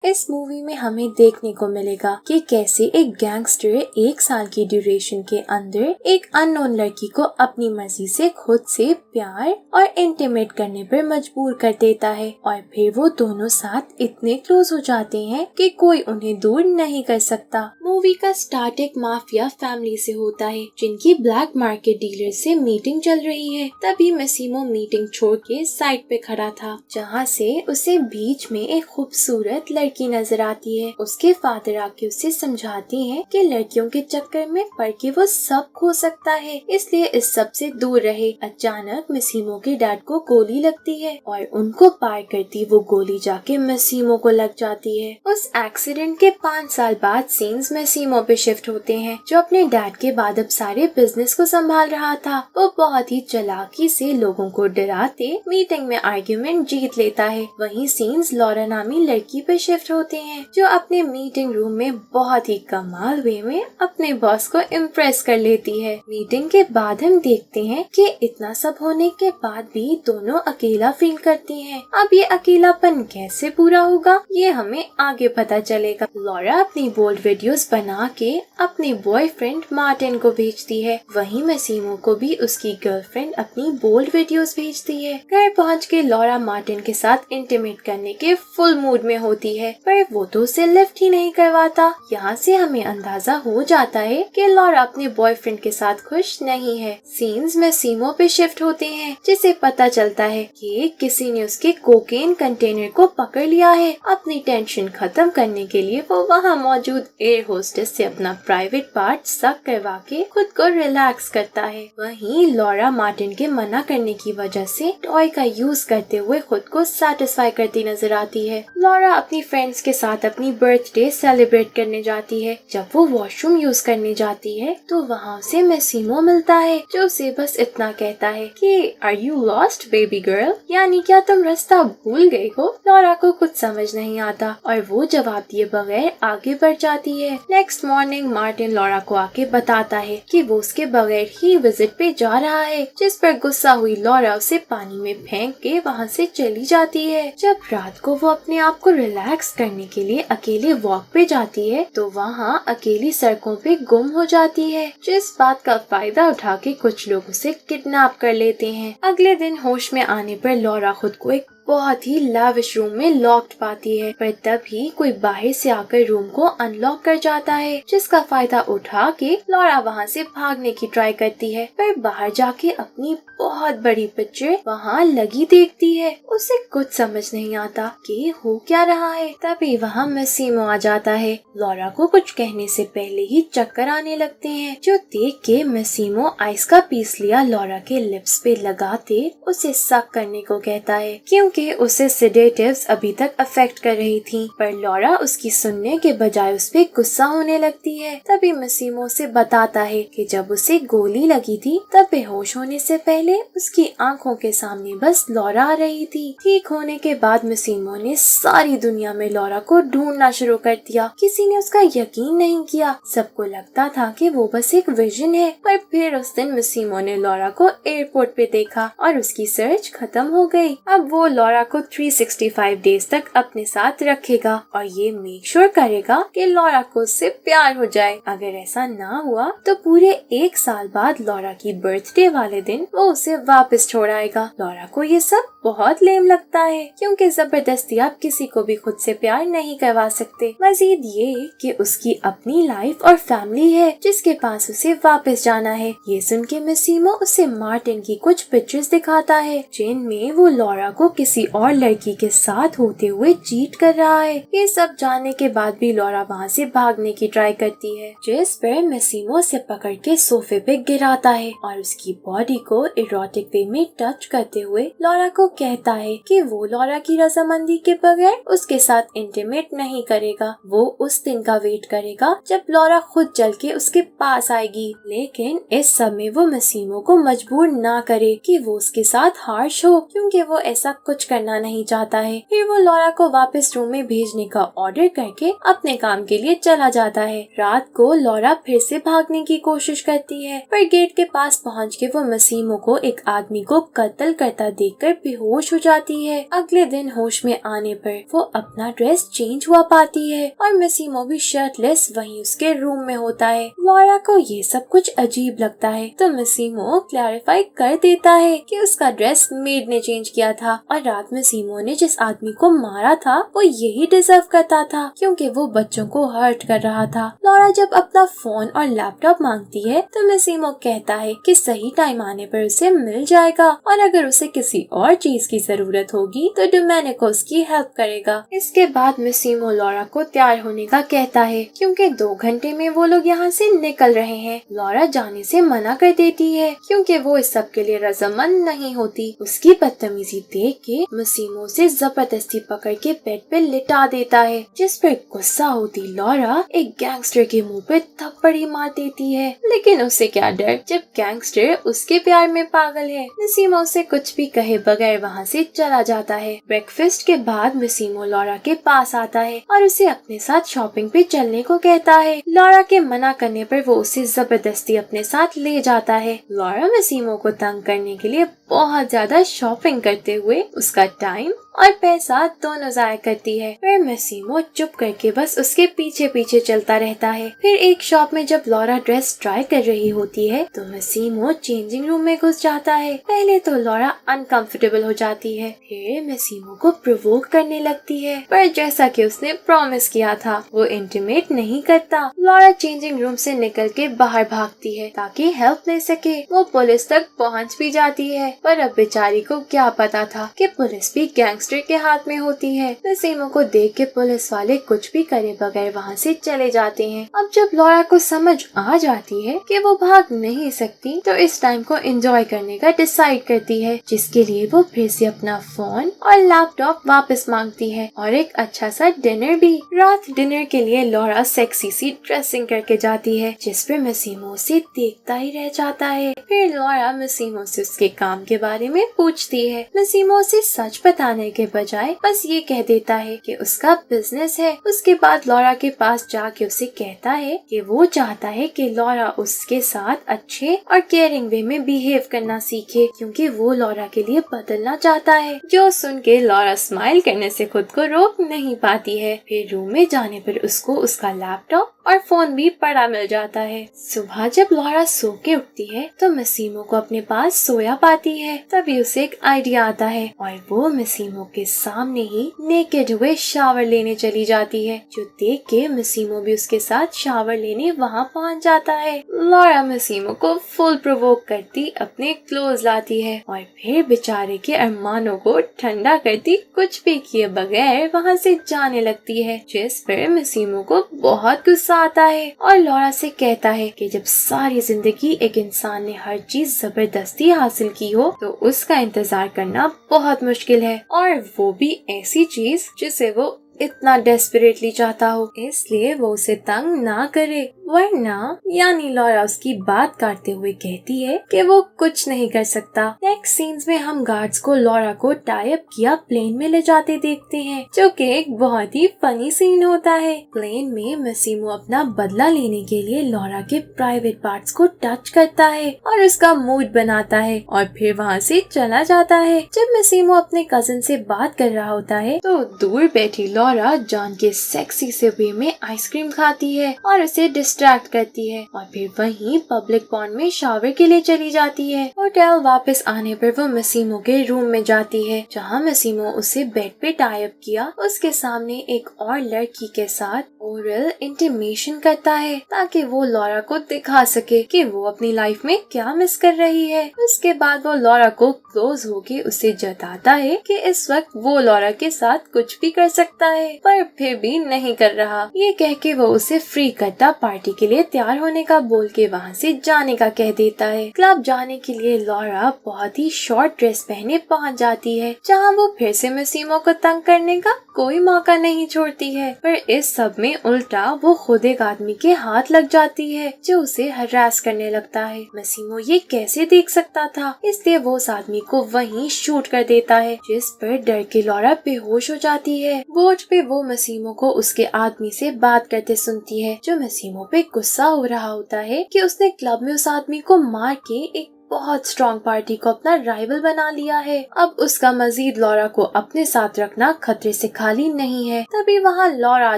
इस मूवी में हमें देखने को मिलेगा कि कैसे एक गैंगस्टर 1 साल की ड्यूरेशन के अंदर एक अननोन लड़की को अपनी मर्जी से खुद से प्यार और इंटीमेट करने पर मजबूर कर देता है और फिर वो दोनों साथ इतने क्लोज हो जाते हैं कि कोई उन्हें दूर नहीं कर सकता। मूवी का स्टार्ट एक माफिया फैमिली से होता है जिनकी ब्लैक मार्केट डीलर से मीटिंग चल रही है। तभी मैसिमो मीटिंग छोड़ के साइड पे खड़ा था जहाँ से उसे बीच में एक खूबसूरत लड़की नजर आती है। उसके फादर आके उसे समझाते हैं कि लड़कियों के चक्कर में पड़ के वो सब खो सकता है, इसलिए इस सब से दूर रहे। अचानक मैसिमो के डैड को गोली लगती है और उनको पार करती वो गोली जाके मैसिमो को लग जाती है। उस एक्सीडेंट के 5 साल बाद सीन्स मैसिमो पे शिफ्ट होते हैं जो अपने डैड के बाद अब सारे बिजनेस को संभाल रहा था। वो बहुत ही चालाकी से लोगों को डराते मीटिंग में आर्ग्यूमेंट जीत लेता है। वहीं सीन्स लॉरा नामी लड़की पे शिफ्ट होते हैं जो अपने मीटिंग रूम में बहुत ही कमाल वे में अपने बॉस को इम्प्रेस कर लेती है। मीटिंग के बाद हम देखते हैं कि इतना सब होने के बाद भी दोनों अकेला फील करती हैं। अब ये अकेलापन कैसे पूरा होगा ये हमें आगे पता चलेगा। लॉरा अपनी बोल्ड वीडियोस बना के अपने बॉयफ्रेंड मार्टिन को भेजती है। वहीं मैसिमो को भी उसकी गर्लफ्रेंड अपनी बोल्ड वीडियोस भेजती है। घर पहुँच के लॉरा मार्टिन के साथ इंटीमेट करने के फुल मूड में होती है पर वो तो उसे लिफ्ट ही नहीं करवाता। यहाँ से हमें अंदाजा हो जाता है कि लॉरा अपने बॉयफ्रेंड के साथ खुश नहीं है। सीन्स मैसिमो पे शिफ्ट होते हैं जिसे पता चलता है कि किसी ने उसके कोकेन कंटेनर को पकड़ लिया है। अपनी टेंशन खत्म करने के लिए वो वहाँ मौजूद एयर होस्टेस से अपना प्राइवेट पार्ट सक करवा के खुद को रिलैक्स करता है। वहीं लॉरा मार्टिन के मना करने की वजह से टॉय का यूज करते हुए खुद को सेटिस्फाई करती नजर आती है। लॉरा अपनी फ्रेंड्स के साथ अपनी बर्थडे सेलिब्रेट करने जाती है। जब वो वॉशरूम यूज करने जाती है तो वहाँ उसे मैसिमो मिलता है जो उसे बस इतना कहता है कि are you lost baby girl, यानी क्या तुम रास्ता भूल गई हो। लॉरा को कुछ समझ नहीं आता और वो जवाब दिए बगैर आगे बढ़ जाती है। नेक्स्ट मॉर्निंग मार्टिन लॉरा को आके बताता है कि वो उसके बगैर ही विजिट पे जा रहा है, जिस पर गुस्सा हुई लॉरा उसे पानी में फेंक के वहाँ से चली जाती है। जब रात को वो अपने आप को रिलैक्स करने के लिए अकेले वॉक पे जाती है तो वहाँ अकेली सड़कों पे गुम हो जाती है, जिस बात का फायदा उठा के कुछ लोग उसे किडनैप कर लेते हैं। अगले दिन होश में आने पर लॉरा खुद को एक बहुत ही लाविश रूम में लॉक्ड पाती है पर तभी कोई बाहर से आकर रूम को अनलॉक कर जाता है, जिसका फायदा उठा के लॉरा वहाँ से भागने की ट्राई करती है पर बाहर जाके अपनी बहुत बड़ी पिक्चर वहाँ लगी देखती है। उसे कुछ समझ नहीं आता कि हो क्या रहा है। तभी वहाँ मैसिमो आ जाता है। लॉरा को कुछ कहने से पहले ही चक्कर आने लगते हैं, जो देख के मैसिमो आइस का पीस लिया लॉरा के लिप्स पे लगाते उसे सक करने को कहता है क्योंकि उसे सेडेटिव्स अभी तक अफेक्ट कर रही थी। पर लॉरा उसकी सुनने के बजाय उस पे गुस्सा होने लगती है। तभी मैसिमो से बताता है कि जब उसे गोली लगी थी तब बेहोश होने से पहले उसकी आंखों के सामने बस लॉरा आ रही थी। ठीक होने के बाद मैसिमो ने सारी दुनिया में लॉरा को ढूंढना शुरू कर दिया। किसी ने उसका यकीन नहीं किया, सबको लगता था कि वो बस एक विजन है। पर फिर उस दिन मैसिमो ने लॉरा को एयरपोर्ट पे देखा और उसकी सर्च खत्म हो गई। अब वो लॉरा को 365 डेज तक अपने साथ रखेगा और ये मेक श्योर करेगा कि लॉरा को उससे प्यार हो जाए। अगर ऐसा ना हुआ तो पूरे 1 साल बाद लॉरा की बर्थडे वाले दिन वो उसे वापस छोड़ आएगा। लॉरा को ये सब बहुत लेम लगता है क्योंकि जबरदस्ती आप किसी को भी खुद से प्यार नहीं करवा सकते। मजीद ये कि उसकी अपनी लाइफ और फैमिली है जिसके पास उसे वापस जाना है। ये सुन के मैसिमो उसे मार्टिन की कुछ पिक्चर्स दिखाता है जिनमें वो लॉरा को किसी और लड़की के साथ होते हुए चीट कर रहा है। ये सब जानने के बाद भी लॉरा वहाँ से भागने की ट्राई करती है, जिस पर मैसिमो से पकड़ के सोफे पे गिराता है और उसकी बॉडी को इरोटिक वे में टच करते हुए लॉरा को कहता है कि वो लॉरा की रजामंदी के बगैर उसके साथ इंटीमेट नहीं करेगा। वो उस दिन का वेट करेगा जब लॉरा खुद चल के उसके पास आएगी। लेकिन इस सब में वो मैसिमो को मजबूर ना करे कि वो उसके साथ हार्श हो, क्योंकि वो ऐसा कुछ कुछ करना नहीं चाहता है। फिर वो लॉरा को वापस रूम में भेजने का ऑर्डर करके अपने काम के लिए चला जाता है। रात को लॉरा फिर से भागने की कोशिश करती है, पर गेट के पास पहुँच के वो मसीमो को एक आदमी को कत्ल करता देखकर बेहोश हो जाती है। अगले दिन होश में आने पर वो अपना ड्रेस चेंज हुआ पाती है और मसीमो भी शर्टलेस वहीं उसके रूम में होता है। लॉरा को ये सब कुछ अजीब लगता है तो मसीमो क्लैरिफाई कर देता है कि उसका ड्रेस मेड ने चेंज किया था और रात में मसीमो ने जिस आदमी को मारा था वो यही डिजर्व करता था क्योंकि वो बच्चों को हर्ट कर रहा था। लॉरा जब अपना फोन और लैपटॉप मांगती है तो मसीमो कहता है कि सही टाइम आने पर उसे मिल जाएगा और अगर उसे किसी और चीज की जरूरत होगी तो डोमेनिको उसकी हेल्प करेगा। इसके बाद मसीमो लॉरा को तैयार होने का कहता है क्योंकि 2 घंटे में वो लोग यहाँ से निकल रहे हैं। लॉरा जाने से मना कर देती है क्योंकि वो इस सब के लिए रजामंद नहीं होती। उसकी बदतमीजी देख के मसीमो से जबरदस्ती पकड़ के बेड पे लिटा देता है, जिस पर गुस्सा होती लॉरा एक गैंगस्टर के मुंह पे थप्पड़ी मार देती है। लेकिन उसे क्या डर जब गैंगस्टर उसके प्यार में पागल है। मसीमो उसे कुछ भी कहे बगैर वहाँ से चला जाता है। ब्रेकफास्ट के बाद मसीमो लॉरा के पास आता है और उसे अपने साथ शॉपिंग पे चलने को कहता है। लॉरा के मना करने पर वो उसे जबरदस्ती अपने साथ ले जाता है। लॉरा मसीमो को तंग करने के लिए बहुत ज्यादा शॉपिंग करते हुए उसका टाइम और पैसा दोनों जाया करती है। फिर मसीमो चुप करके बस उसके पीछे पीछे चलता रहता है। फिर एक शॉप में जब लॉरा ड्रेस ट्राई कर रही होती है तो मसीमो चेंजिंग रूम में घुस जाता है। पहले तो लॉरा अनकंफर्टेबल हो जाती है, फिर मसीमो को प्रोवोक करने लगती है, पर जैसा कि उसने प्रॉमिस किया था वो इंटीमेट नहीं करता। लॉरा चेंजिंग रूम से निकल के बाहर भागती है ताकि हेल्प ले सके। वो पुलिस तक पहुंच भी जाती है, पर अब बेचारी को क्या पता था कि पुलिस भी गैंगस्टर के हाथ में होती है। मसीमो को देख के पुलिस वाले कुछ भी करे बगैर वहाँ से चले जाते हैं। अब जब लॉरा को समझ आ जाती है कि वो भाग नहीं सकती तो इस टाइम को एंजॉय करने का डिसाइड करती है, जिसके लिए वो फिर से अपना फोन और लैपटॉप वापस मांगती है और एक अच्छा सा डिनर भी। रात डिनर के लिए लॉरा सेक्सी सी ड्रेसिंग करके जाती है, जिस पर मसीमो से देखता ही रह जाता है। फिर लॉरा मसीमो से उसके काम के बारे में पूछती है। मसीमो से सच बताने के बजाय बस ये कह देता है कि उसका बिजनेस है। उसके बाद लॉरा के पास जाके उसे कहता है कि वो चाहता है कि लॉरा उसके साथ अच्छे और केयरिंग वे में बिहेव करना सीखे क्योंकि वो लॉरा के लिए बदलना चाहता है। जो सुन के लॉरा स्माइल करने से खुद को रोक नहीं पाती है। फिर रूम में जाने पर उसको उसका लैपटॉप और फोन भी पड़ा मिल जाता है। सुबह जब लॉरा सो के उठती है तो मसीमो को अपने पास सोया पाती है। तभी उसे एक आइडिया आता है और वो मसीमो के सामने ही नेकेड हुए शावर लेने चली जाती है, जो देख के मसीमो भी उसके साथ शावर लेने वहाँ पहुँच जाता है। लॉरा मसीमो को फुल प्रोवोक करती अपने क्लोज लाती है और फिर बेचारे के अरमानों को ठंडा करती कुछ भी किए बगैर वहाँ से जाने लगती है, जिस पर मसीमो को बहुत गुस्सा आता है और लॉरा से कहता है कि जब सारी जिंदगी एक इंसान ने हर चीज जबरदस्ती हासिल की हो तो उसका इंतजार करना बहुत मुश्किल है, और वो भी ऐसी चीज जिसे वो इतना डेस्परेटली चाहता हो, इसलिए वो उसे तंग ना करे वरना। यानी लॉरा उसकी बात काटते हुए कहती है कि वो कुछ नहीं कर सकता। नेक्स्ट सीन्स में हम गार्ड्स को लॉरा को टाई अप किया प्लेन में ले जाते देखते हैं, जो कि एक बहुत ही फनी सीन होता है। प्लेन में मसीमो अपना बदला लेने के लिए लॉरा के प्राइवेट पार्ट्स को टच करता है और उसका मूड बनाता है और फिर वहाँ से चला जाता है। जब मसीमो अपने कजिन से बात कर रहा होता है तो दूर बैठी लॉरा जॉन के सेक्सी से वे में आइसक्रीम खाती है और उसे डिस्ट्रैक्ट करती है और फिर वहीं पब्लिक पॉन्ड में शावर के लिए चली जाती है। होटल वापस आने पर वो मसीमो के रूम में जाती है, जहाँ मसीमो उसे बेड पे टाई अप किया उसके सामने एक और लड़की के साथ ओरल इंटीमेशन करता है ताकि वो लॉरा को दिखा सके कि वो अपनी लाइफ में क्या मिस कर रही है। उसके बाद वो लॉरा को क्लोज होके उसे जताता है कि इस वक्त वो लॉरा के साथ कुछ भी कर सकता है, पर फिर भी नहीं कर रहा। ये कह के वो उसे फ्री करता पार्टी के लिए तैयार होने का बोल के वहाँ से जाने का कह देता है। क्लब जाने के लिए लॉरा बहुत ही शॉर्ट ड्रेस पहने पहुँच जाती है, जहाँ वो फिर से मसीमो को तंग करने का कोई मौका नहीं छोड़ती है। पर इस सब में उल्टा वो खुद एक आदमी के हाथ लग जाती है जो उसे हरास करने लगता है। मसीमो ये कैसे देख सकता था, इसलिए वो उस आदमी को वहीं शूट कर देता है, जिस पर डर के लॉरा बेहोश हो जाती है। बोर्ड पे वो मसीमो को उसके आदमी से बात करते सुनती है, जो मसीमो पे गुस्सा हो रहा होता है कि उसने क्लब में उस आदमी को मार के एक बहुत स्ट्रॉन्ग पार्टी को अपना राइवल बना लिया है। अब उसका मजीद लॉरा को अपने साथ रखना खतरे से खाली नहीं है। तभी वहाँ लॉरा आ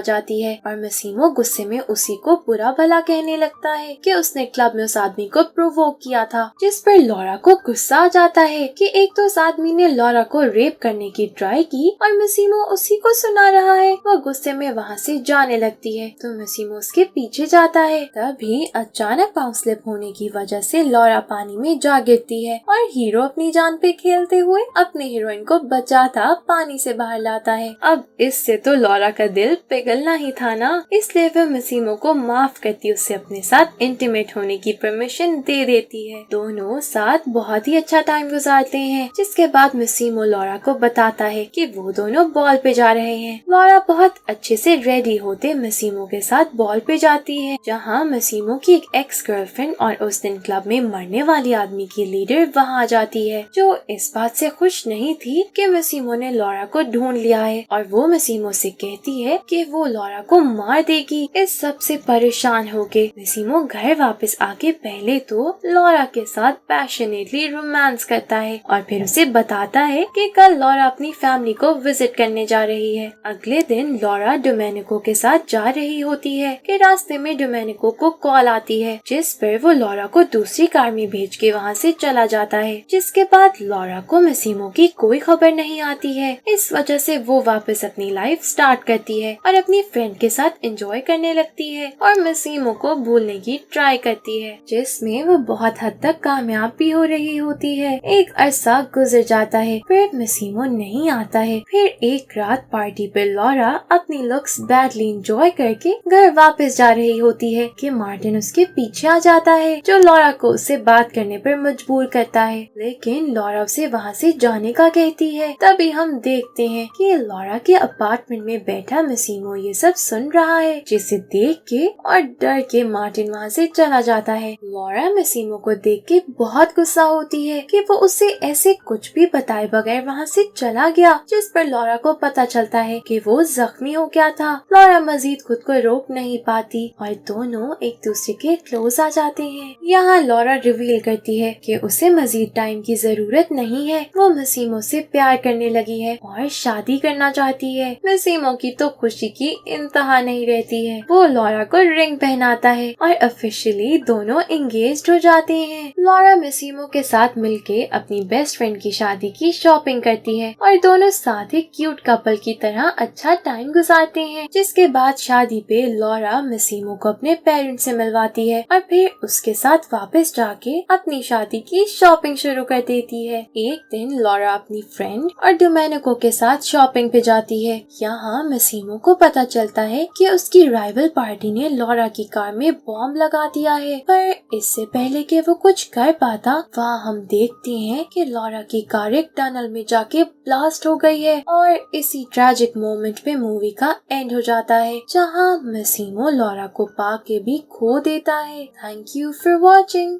जाती है और मसीमो गुस्से में उसी को बुरा भला कहने लगता है कि उसने क्लब में उस आदमी को प्रोवोक किया था, जिस पर लॉरा को गुस्सा आ जाता है कि एक तो उस आदमी ने लॉरा को रेप करने की ट्राई की और मसीमो उसी को सुना रहा है। वो गुस्से में वहाँ से जाने लगती है तो मसीमो उसके पीछे जाता है। तभी अचानक पांव स्लिप होने की वजह से लॉरा पानी में जा गिरती है और हीरो अपनी जान पे खेलते हुए अपने हीरोइन को बचाता पानी से बाहर लाता है। अब इससे तो लॉरा का दिल पिघलना ही था ना, इसलिए वह मसीमो को माफ करती उससे अपने साथ इंटीमेट होने की परमिशन दे देती है। दोनों साथ बहुत ही अच्छा टाइम गुजारते हैं, जिसके बाद मसीमो लॉरा को बताता है कि वो दोनों बॉल पे जा रहे हैं। लॉरा बहुत अच्छे से रेडी होते मसीमो के साथ बॉल पे जाती है, जहाँ मसीमो की एक एक्स गर्लफ्रेंड और उस दिन क्लब में मरने वाली आदमी की लीडर वहाँ आ जाती है, जो इस बात से खुश नहीं थी कि मसीमो ने लॉरा को ढूंढ लिया है और वो मसीमो से कहती है कि वो लॉरा को मार देगी। इस सब से परेशान होके मसीमो घर वापस आके पहले तो लॉरा के साथ पैशनेटली रोमांस करता है और फिर उसे बताता है कि कल लॉरा अपनी फैमिली को विजिट करने जा रही है। अगले दिन लॉरा डोमेनिको के साथ जा रही होती है कि रास्ते में डोमेनिको को कॉल आती है, जिस पर वो लॉरा को दूसरी कार में भेज के वहाँ से चला जाता है, जिसके बाद लॉरा को मसीमो की कोई खबर नहीं आती है। इस वजह से वो वापस अपनी लाइफ स्टार्ट करती है और अपनी फ्रेंड के साथ एंजॉय करने लगती है और मसीमो को भूलने की ट्राई करती है, जिसमें वो बहुत हद तक कामयाब भी हो रही होती है। एक अरसा गुजर जाता है, फिर मसीमो नहीं आता है। फिर एक रात पार्टी पे लॉरा अपनी लुक्स बैडली एंजॉय करके घर वापस जा रही होती है कि मार्टिन उसके पीछे आ जाता है, जो लॉरा को उससे बात करने पर मजबूर करता है, लेकिन लॉरा उसे वहाँ से जाने का कहती है। तभी हम देखते हैं कि लॉरा के अपार्टमेंट में बैठा मसीमो ये सब सुन रहा है, जिसे देख के और डर के मार्टिन वहाँ से चला जाता है। लॉरा मसीमो को देख के बहुत गुस्सा होती है कि वो उसे ऐसे कुछ भी बताए बगैर वहाँ से चला गया, जिस पर लॉरा को पता चलता है कि वो जख्मी हो गया था। लॉरा मजीद खुद को रोक नहीं पाती और दोनों एक दूसरे के क्लोज आ जाते हैं। यहाँ लॉरा रिवील करती है कि उसे मजीद टाइम की जरूरत नहीं है, वो मसीमो से प्यार करने लगी है और शादी करना चाहती है। मसीमो की तो खुशी की इंतहा नहीं रहती है। वो लॉरा को रिंग पहनाता है और ऑफिशियली दोनों एंगेज्ड हो जाते हैं। लॉरा मसीमो के साथ मिलके अपनी बेस्ट फ्रेंड की शादी की शॉपिंग करती है और दोनों साथ एक क्यूट कपल की तरह अच्छा टाइम गुजारते हैं। जिसके बाद शादी पे लॉरा मसीमो को अपने पेरेंट्स से मिलवाती है और फिर उसके साथ वापस जाके अपनी शादी की शॉपिंग शुरू कर देती है। एक दिन लॉरा अपनी फ्रेंड और डोमेनिको के साथ शॉपिंग पे जाती है। यहाँ मसीमो को पता चलता है कि उसकी राइवल पार्टी ने लॉरा की कार में बॉम्ब लगा दिया है, पर इससे पहले कि वो कुछ कर पाता, वहाँ हम देखते हैं कि लॉरा की कार एक टनल में जाके ब्लास्ट हो गई है और इसी ट्रैजिक मोमेंट पे मूवी का एंड हो जाता है, जहाँ मसीमो लॉरा को पाके भी खो देता है। Thank you for watching.